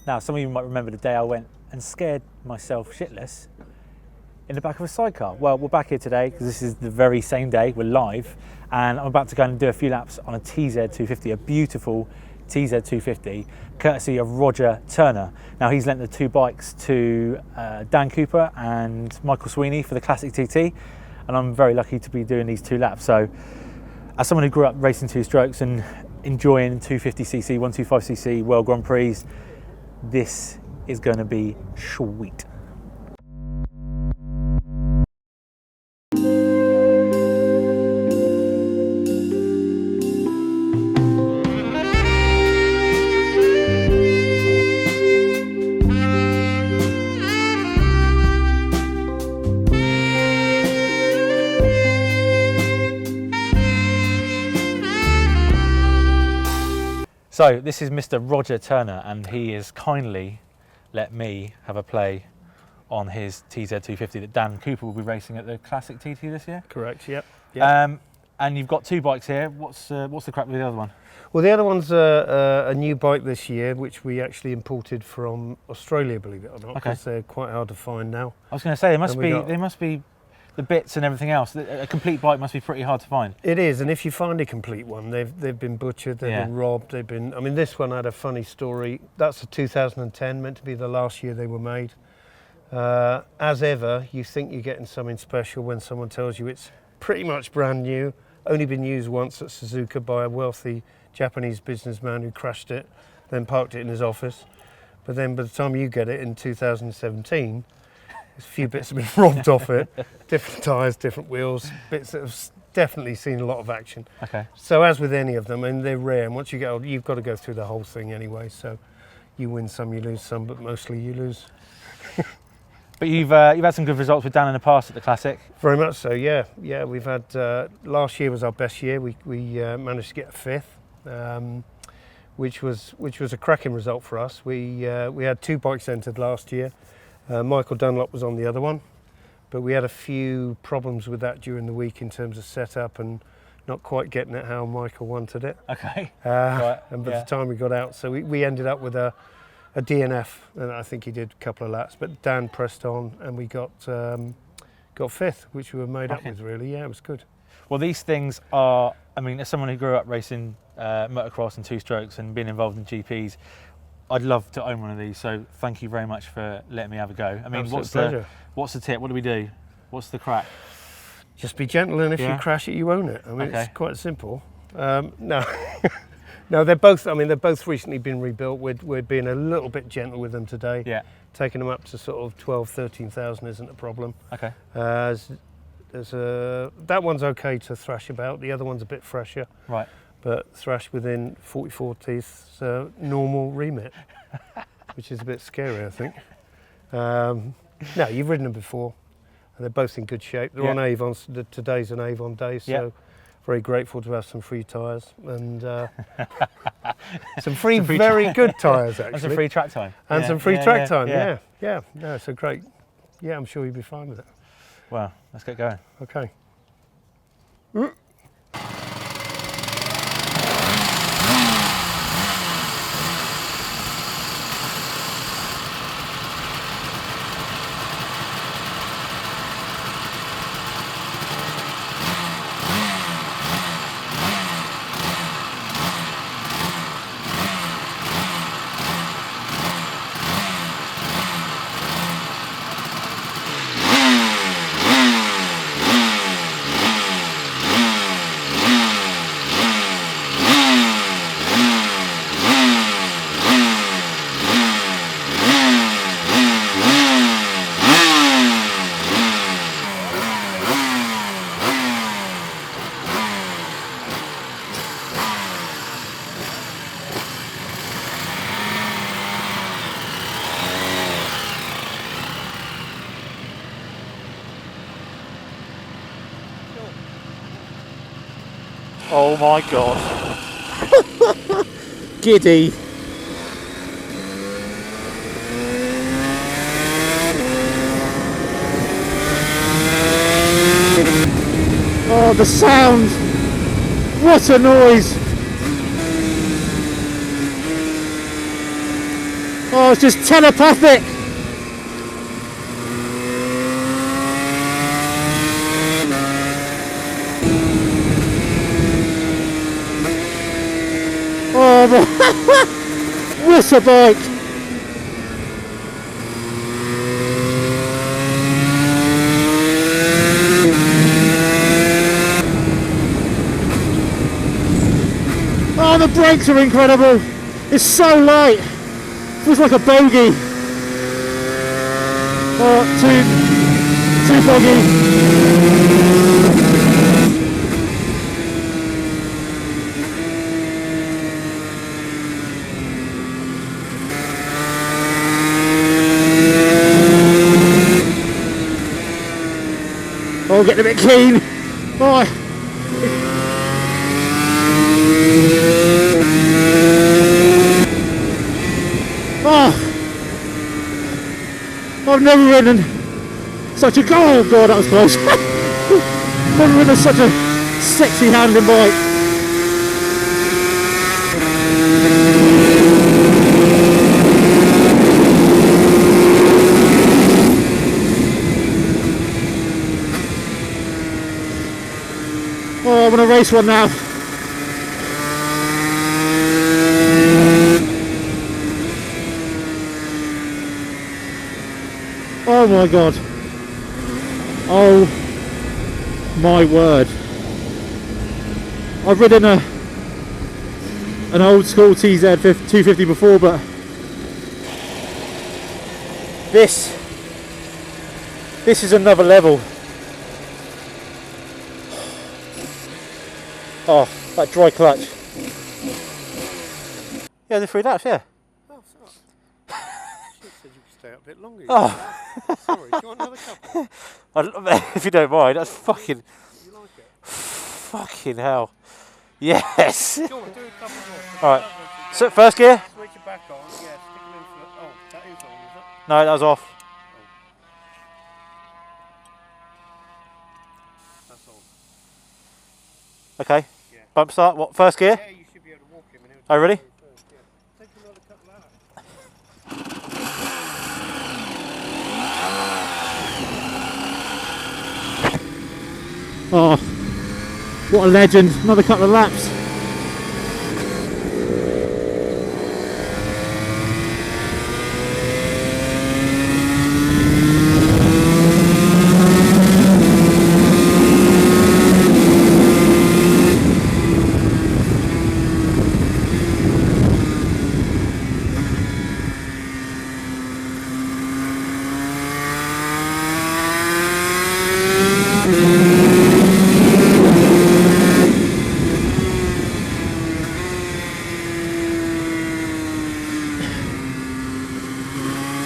Now, some of you might remember the day I went and scared myself shitless in the back of a sidecar. Well, we're back here today because this is the very same day, we're live, and I'm about to go and do a few laps on a TZ250, a beautiful TZ250, courtesy of Roger Turner. Now, he's lent the two bikes to Dan Cooper and Michael Sweeney for the Classic TT, and I'm very lucky to be doing these two laps. So, as someone who grew up racing two strokes and enjoying 250cc, 125cc World Grand Prix, this is going to be sweet. So this is Mr. Roger Turner, and he has kindly let me have a play on his TZ250 that Dan Cooper will be racing at the Classic TT this year. Correct. Yep. And you've got two bikes here. What's the crack with the other one? Well, the other one's a new bike this year, which we actually imported from Australia, believe it or not, because they're quite hard to find now. I was going to say they must be the bits and everything else. A complete bike must be pretty hard to find. It is, and if you find a complete one, they've been butchered, they've been robbed, I mean, this one had a funny story. That's a 2010, meant to be the last year they were made. As ever, you think you're getting something special when someone tells you it's pretty much brand new, only been used once at Suzuka by a wealthy Japanese businessman who crashed it, then parked it in his office. But then by the time you get it in 2017, a few bits have been robbed off it, different tyres, different wheels, bits that have definitely seen a lot of action. Okay. So as with any of them, and they're rare, and once you get old, you've got to go through the whole thing anyway, so you win some, you lose some, but mostly you lose. But you've had some good results with Dan in the past at the Classic. Very much so, yeah. Yeah, we've had, last year was our best year. We managed to get a fifth, which was a cracking result for us. We had two bikes entered last year. Michael Dunlop was on the other one, but we had a few problems with that during the week in terms of setup and not quite getting it how Michael wanted it. Okay. Right. And by the time we got out, so we ended up with a DNF, and I think he did a couple of laps, but Dan pressed on and we got fifth, which we were made up with, really. Yeah, it was good. Well, these things are, I mean, as someone who grew up racing motocross and two strokes and being involved in GPs, I'd love to own one of these, so thank you very much for letting me have a go. I mean, what's the tip? What do we do? What's the crack? Just be gentle, and if you crash it, you own it. I mean, it's quite simple. No, no, they're both recently been rebuilt. We're being a little bit gentle with them today. Yeah. Taking them up to sort of 12, 13,000 isn't a problem. Okay. That one's okay to thrash about. The other one's a bit fresher. Right. But thrash within 44 teeth's normal remit, which is a bit scary, I think. No, you've ridden them before, and they're both in good shape. They're on Avons. Today's an Avon day, so very grateful to have some free tyres and some free very good tyres, actually. And some free track time. And some free track time, yeah. No, so great. Yeah, I'm sure you'll be fine with it. Well, let's get going. Okay. Oh my God. Giddy. Oh, the sound. What a noise. Oh, it's just telepathic. Oh, what a bike. Oh, the brakes are incredible. It's so light. Feels like a bogey. Oh, too foggy. Oh, getting a bit keen. Oh. Oh, I've never ridden such a oh god, that was close. Never ridden such a sexy handling bike. Oh, I want to race one now. Oh my god. Oh my word. I've ridden an old school TZ250 before, but this is another level. Oh, that dry clutch. Yeah, the 3 laps, yeah. Oh, sorry. She said you could stay up a bit longer. Oh. Sorry, do you want another couple? If you don't mind, that's fucking... You like it? Fucking hell. Yes. Do you want to do a couple more? Alright. So, first gear? Switch it back on. Yeah, stick them in for... Oh, that is on, is it? No, that was off. That's on. Okay. Yeah. Bump start. What? First gear? Yeah, you should be able to walk him. And Oh, really? First, yeah. Take another couple out. Oh, what a legend. Another couple of laps.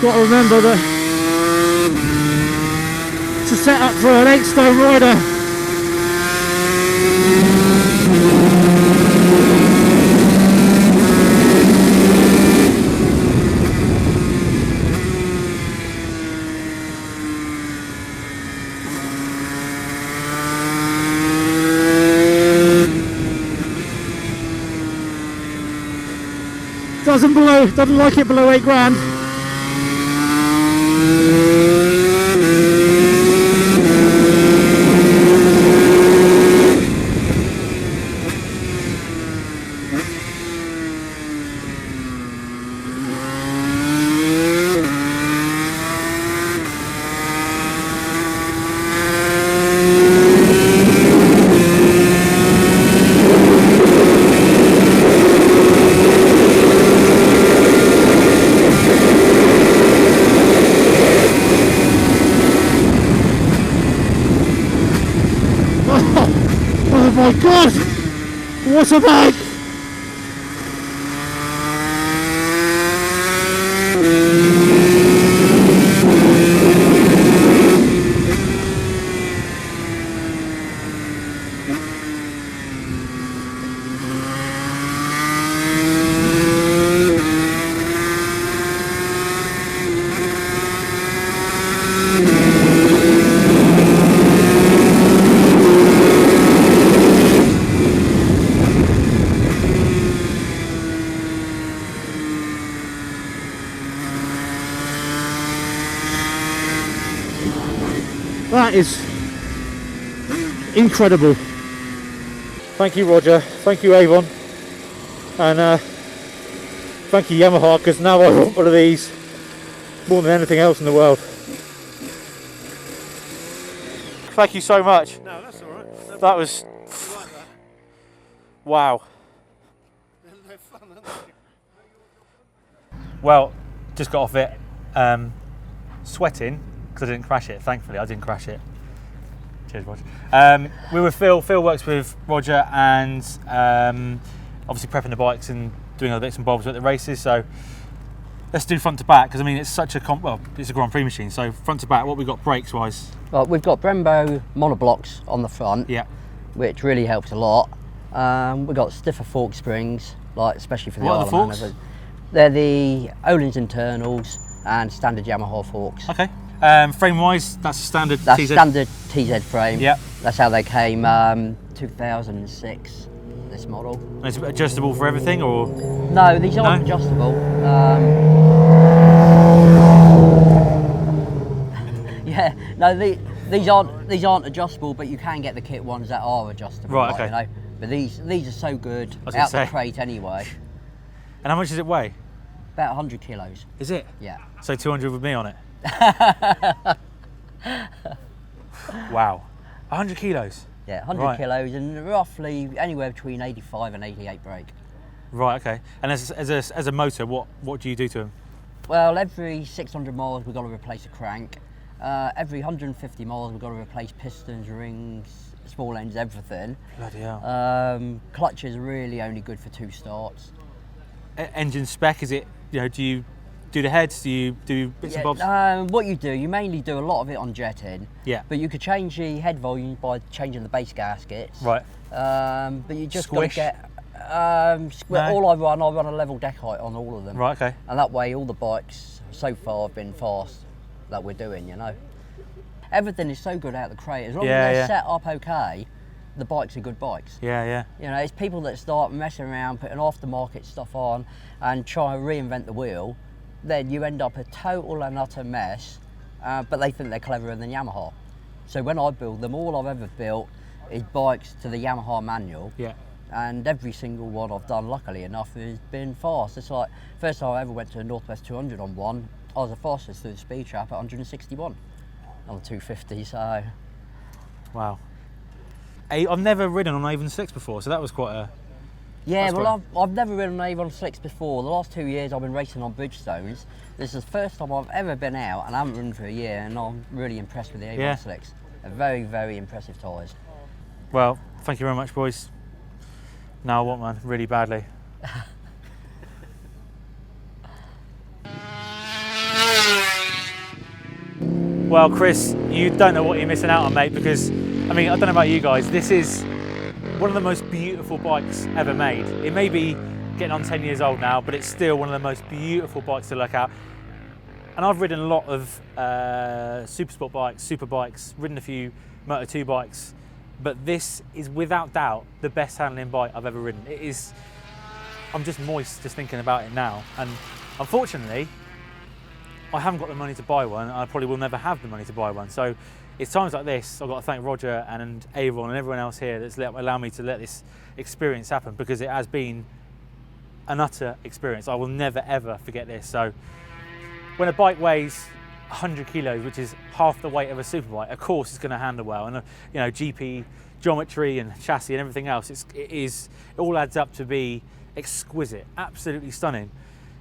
Got to remember that it's a setup for an 8-stone rider. Doesn't like it below 8 grand. Oh my god! What a bike! That is incredible. Thank you, Roger. Thank you, Avon. And thank you, Yamaha, because now I want one of these more than anything else in the world. Thank you so much. No, that's all right. That was... Like that. Wow. They're fun, aren't they? Well, just got off it. Sweating, because I didn't crash it. Thankfully, I didn't crash it. Cheers, Roger. We were Phil. Phil works with Roger and obviously prepping the bikes and doing other bits and bobs at the races. So let's do front to back, because I mean it's such a it's a Grand Prix machine. So front to back, what we got brakes wise? Well, we've got Brembo monoblocks on the front, Yeah. which really helps a lot. We've got stiffer fork springs, like especially for the What are the Isle of Man. forks? They're the Öhlins internals and standard Yamaha forks. Okay. Frame wise, that's a standard That's TZ. standard TZ frame. Yeah. That's how they came. 2006. This model. And it's adjustable for everything, or? No, these aren't No? adjustable. Yeah, no, these aren't adjustable, but you can get the kit ones that are adjustable. Right, like, okay. You know? But these are so good was gonna out the say. crate anyway. And how much does it weigh? About 100 kilos. Is it? Yeah. So 200 with me on it. Wow. 100 kilos. Yeah, 100 Right. kilos and roughly anywhere between 85 and 88 brake. Right. Okay. And as a motor, what do you do to them? Well, every 600 miles we've got to replace a crank. Every 150 miles we've got to replace pistons, rings, small ends, everything. Bloody hell. Clutch is really only good for 2 starts. Engine spec, is it? You know, do you do the heads? Do you do bits and bobs? What you do, you mainly do a lot of it on jetting. Yeah. But you could change the head volume by changing the base gaskets. Right. But you just got to Squish? get. No? All I run a level deck height on all of them. Right. Okay. And that way, all the bikes so far have been fast that we're doing. You know, everything is so good out the crate. As long Yeah, as they're yeah. set up okay, the bikes are good bikes. Yeah. Yeah. You know, it's people that start messing around, putting aftermarket stuff on, and try and reinvent the wheel. Then you end up a total and utter mess. But they think they're cleverer than Yamaha. So when I build them, all I've ever built is bikes to the Yamaha manual. Yeah. And every single one I've done, luckily enough, has been fast. It's like, first time I ever went to a Northwest 200 on one, I was the fastest through the speed trap at 161 on the 250, so. Wow. I've never ridden on Avon 6 before, so that was quite a... Yeah, That's well, I've never ridden an Avon 6 before. The last 2 years I've been racing on Bridgestones. This is the first time I've ever been out, and I haven't ridden for a year, and I'm really impressed with the Avon Yeah. 6. They're very, very impressive tyres. Well, thank you very much, boys. Now I want one really badly. Well, Chris, you don't know what you're missing out on, mate, because, I mean, I don't know about you guys, this is one of the most beautiful bikes ever made. It may be getting on 10 years old now, but it's still one of the most beautiful bikes to look at. And I've ridden a lot of super sport bikes, super bikes, ridden a few Moto2 bikes, but this is without doubt the best handling bike I've ever ridden. It is, I'm just moist just thinking about it now. And unfortunately, I haven't got the money to buy one, and I probably will never have the money to buy one. So it's times like this, I've got to thank Roger and Avon and everyone else here that's allowed me to let this experience happen, because it has been an utter experience. I will never ever forget this. So when a bike weighs 100 kilos, which is half the weight of a superbike, of course it's going to handle well. And you know, GP geometry and chassis and everything else, it all adds up to be exquisite, absolutely stunning.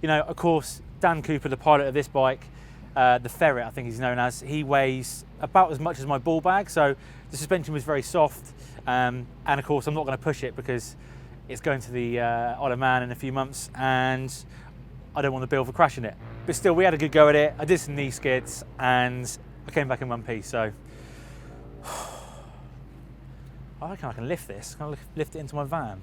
You know, of course, Dan Cooper, the pilot of this bike, the Ferret, I think he's known as, he weighs about as much as my ball bag, so the suspension was very soft, and of course I'm not going to push it because it's going to the Isle of Man in a few months, and I don't want the bill for crashing it. But still, we had a good go at it. I did some knee skids, and I came back in one piece, so I reckon I can lift this. Can I lift it into my van?